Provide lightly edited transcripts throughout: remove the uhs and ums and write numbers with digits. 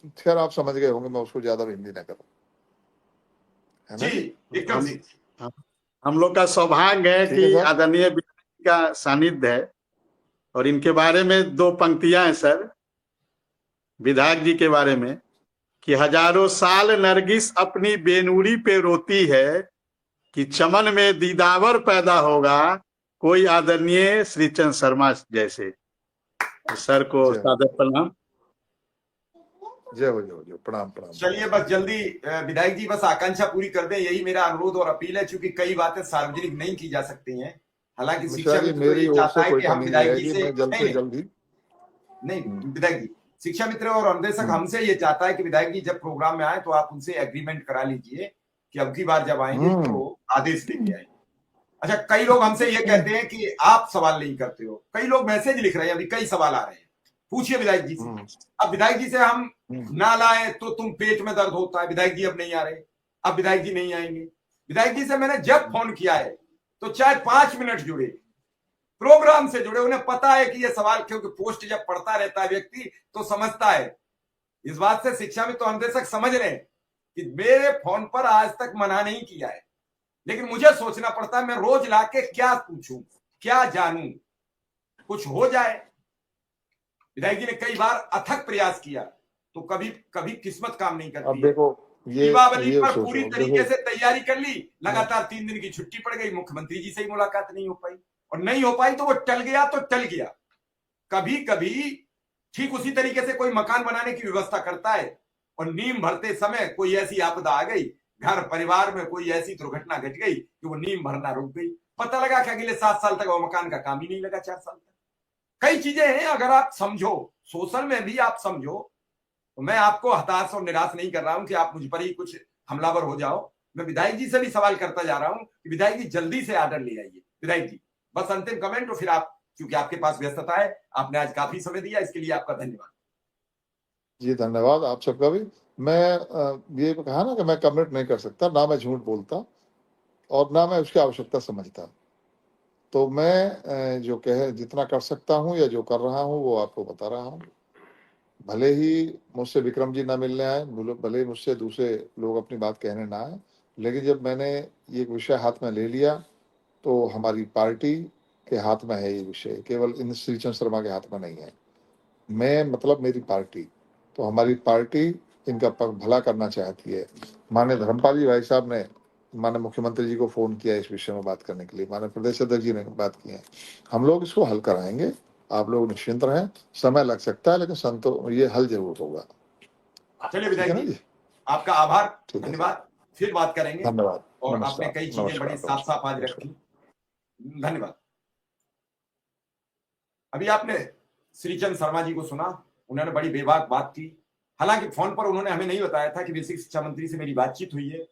खैर आप समझ गए होंगे, मैं उसको ज्यादा हिंदी ना करूं, है ना जी जी। विक्रम हम सिंह। हम लोग का सौभाग्य है ठीक है कि सर। आदरणीय विधायक का सानिध्य है, और इनके बारे में दो पंक्तियां हैं सर, विधायक जी के बारे में, कि हजारों साल नरगिस अपनी बेनूरी पे रोती है, कि चमन में दीदावर पैदा होगा कोई आदरणीय श्रीचंद शर्मा जैसे। तो सर को जय हो, सादर प्रणाम। जय हो, जय हो, जय हो। प्रणाम प्रणाम चलिए प्रणाम। बस जल्दी विधायक जी बस आकांक्षा पूरी कर दें, यही मेरा अनुरोध और अपील है, क्योंकि कई बातें सार्वजनिक नहीं की जा सकती हैं। हालांकि मिश्रा शिक्षा जी, मित्र तो मेरी ये ओर चाहता से है कोई कि हम कमी नहीं विधायक जी रहेगी, से मैं जल्द नहीं से नहीं जल्द ही। नहीं विधायक जी, शिक्षा मित्र और अनुदेशक हमसे ये चाहता है कि विधायक जी जब प्रोग्राम में आए तो आप उनसे एग्रीमेंट करा लीजिए कि अब की बार जब आएंगे हम्म। तो आदेश लेके आएंगे। अच्छा, कई लोग हमसे ये कहते हैं कि आप सवाल नहीं करते हो, कई लोग मैसेज लिख रहे हैं, अभी कई सवाल आ रहे हैं, पूछिए विधायक जी से। अब विधायक जी से हम ना लाए तो तुम पेट में दर्द होता है, विधायक जी अब नहीं आ रहे, अब विधायक जी नहीं आएंगे। विधायक जी से मैंने जब फोन किया है तो चाहे 5 मिनट जुड़े, प्रोग्राम से जुड़े, उन्हें पता है कि ये सवाल, क्योंकि पोस्ट जब पढ़ता रहता है व्यक्ति तो समझता है। इस बात से शिक्षा में तो अनुदेशक समझ रहे हैं कि मेरे फोन पर आज तक मना नहीं किया है, लेकिन मुझे सोचना पड़ता है मैं रोज लाके क्या पूछूं, क्या जानूं, कुछ हो जाए। विधायक जी ने कई बार अथक प्रयास किया तो कभी कभी किस्मत काम नहीं अब करती है। देखो, दीपावली ये पर सोचो, पूरी अब तरीके देखो। से तैयारी कर ली, लगातार 3 दिन की छुट्टी पड़ गई, मुख्यमंत्री जी से ही मुलाकात नहीं हो पाई, और नहीं हो पाई तो वो टल गया तो टल गया। कभी कभी ठीक उसी तरीके से कोई मकान बनाने की व्यवस्था करता है और नींव भरते समय कोई ऐसी आपदा आ गई, घर परिवार में कोई ऐसी दुर्घटना घट गई कि वो नींव भरना रुक गई, पता लगा कि अगले 7 साल तक वो मकान का काम ही नहीं लगा, 4 साल तक। कई चीजें हैं, अगर आप समझो, सोशल में भी आप समझो, तो मैं आपको हताश और निराश नहीं कर रहा हूं कि आप मुझ पर ही कुछ हमलावर हो जाओ। मैं विधायक जी से भी सवाल करता जा रहा हूं कि विधायक जी जल्दी से आर्डर ले आइए। विधायक जी बस अंतिम कमेंट, और फिर आप, क्योंकि आपके पास व्यस्तता है, आपने आज काफी समय दिया, इसके लिए आपका धन्यवाद। जी धन्यवाद आप सबका भी। मैं ये कहा ना कि मैं कमिट नहीं कर सकता, ना मैं झूठ बोलता और ना मैं उसकी आवश्यकता समझता। तो मैं जो कहे जितना कर सकता हूँ या जो कर रहा हूँ वो आपको बता रहा हूँ। भले ही मुझसे विक्रम जी ना मिलने आए, भले ही मुझसे दूसरे लोग अपनी बात कहने ना आए, लेकिन जब मैंने ये विषय हाथ में ले लिया तो हमारी पार्टी के हाथ में है ये विषय, केवल इन श्रीचंद शर्मा के हाथ में नहीं है। मैं मतलब मेरी पार्टी, तो हमारी पार्टी इनका भला करना चाहती है। माननीय धर्मपाल जी भाई साहब ने माननीय मुख्यमंत्री जी को फोन किया इस विषय में बात करने के लिए, माननीय प्रदेश अध्यक्ष जी ने बात की है। हम लोग इसको हल कराएंगे, आप लोग निश्चिंत रहें। समय लग सकता है लेकिन संतो ये हल जरूर होगा। चलिए ठीक है विधायक ना जी, जी। आपका आभार, ठीक है जी। धन्यवाद, फिर बात करेंगे। धन्यवाद। और आपने नमस्कार कई चीजें बड़ी नमस्कार साफ नमस्कार साफ आज नमस्कार। रखी, धन्यवाद। अभी आपने श्रीचंद शर्मा जी को सुना, उन्होंने बड़ी बेबाक बात की। हालांकि फोन पर उन्होंने हमें नहीं बताया था कि बेसिक शिक्षा मंत्री से मेरी बातचीत हुई है,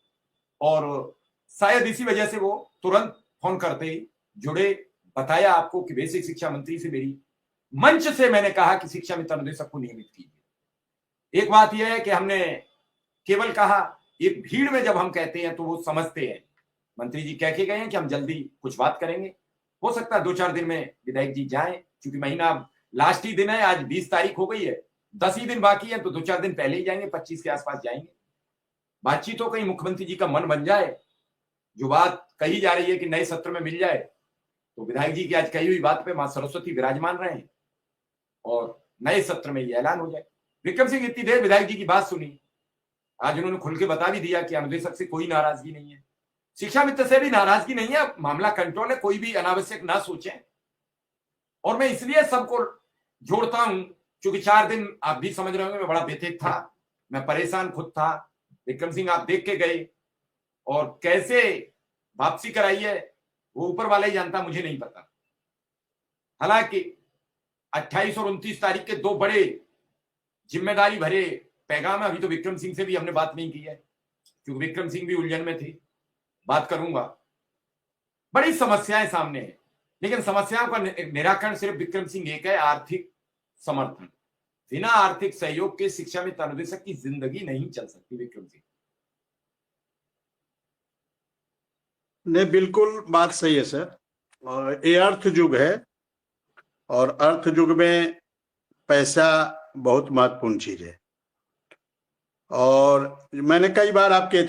और शायद इसी वजह से वो तुरंत फोन करते ही जुड़े। बताया आपको कि बेसिक शिक्षा मंत्री से मेरी, मंच से मैंने कहा कि शिक्षा मित्र अनुदेशक को नियमित कीजिए। एक बात यह है कि हमने केवल कहा, एक भीड़ में जब हम कहते हैं तो वो समझते हैं। मंत्री जी कह के गए हैं कि हम जल्दी कुछ बात करेंगे, हो सकता है 2-4 दिन में विधायक जी जाएं, क्योंकि महीना लास्ट ही दिन है, आज 20 तारीख हो गई है, 10 ही दिन बाकी है, तो 2-4 दिन पहले ही जाएंगे, 25 के आसपास जाएंगे। बातचीत हो, कहीं मुख्यमंत्री जी का मन बन जाए, जो बात कही जा रही है कि नए सत्र में मिल जाए, तो विधायक जी की आज कही हुई बात पे मां सरस्वती विराजमान रहे और नए सत्र में ये ऐलान हो जाए। विक्रम सिंह इतनी देर विधायक जी की बात सुनी, आज उन्होंने खुल के बता भी दिया कि अनुदेशक से कोई नाराजगी नहीं है, शिक्षा मित्र से भी नाराजगी नहीं है, मामला कंट्रोल है, कोई भी अनावश्यक ना सोचें। और मैं इसलिए सबको जोड़ता हूं क्योंकि 4 दिन आप भी समझ रहे होंगे मैं बड़ा व्यथित था, मैं परेशान खुद था। विक्रम सिंह आप देख के गए, और कैसे वापसी कराई है वो ऊपर वाला ही जानता, मुझे नहीं पता। हालांकि 28 और 29 तारीख के 2 बड़े जिम्मेदारी भरे पैगाम है। अभी तो विक्रम सिंह से भी हमने बात नहीं की है, क्योंकि विक्रम सिंह भी उलझन में थे, बात करूंगा। बड़ी समस्याएं सामने है, लेकिन समस्याओं का निराकरण सिर्फ विक्रम सिंह एक है, आर्थिक समर्थन। बिना आर्थिक सहयोग के शिक्षा में अनुदेशक की जिंदगी नहीं चल सकती। विक्रम सिंह नहीं, बिल्कुल बात सही है सर। और ये अर्थ युग है, और अर्थ युग में पैसा बहुत महत्वपूर्ण चीज है। और मैंने कई बार आपके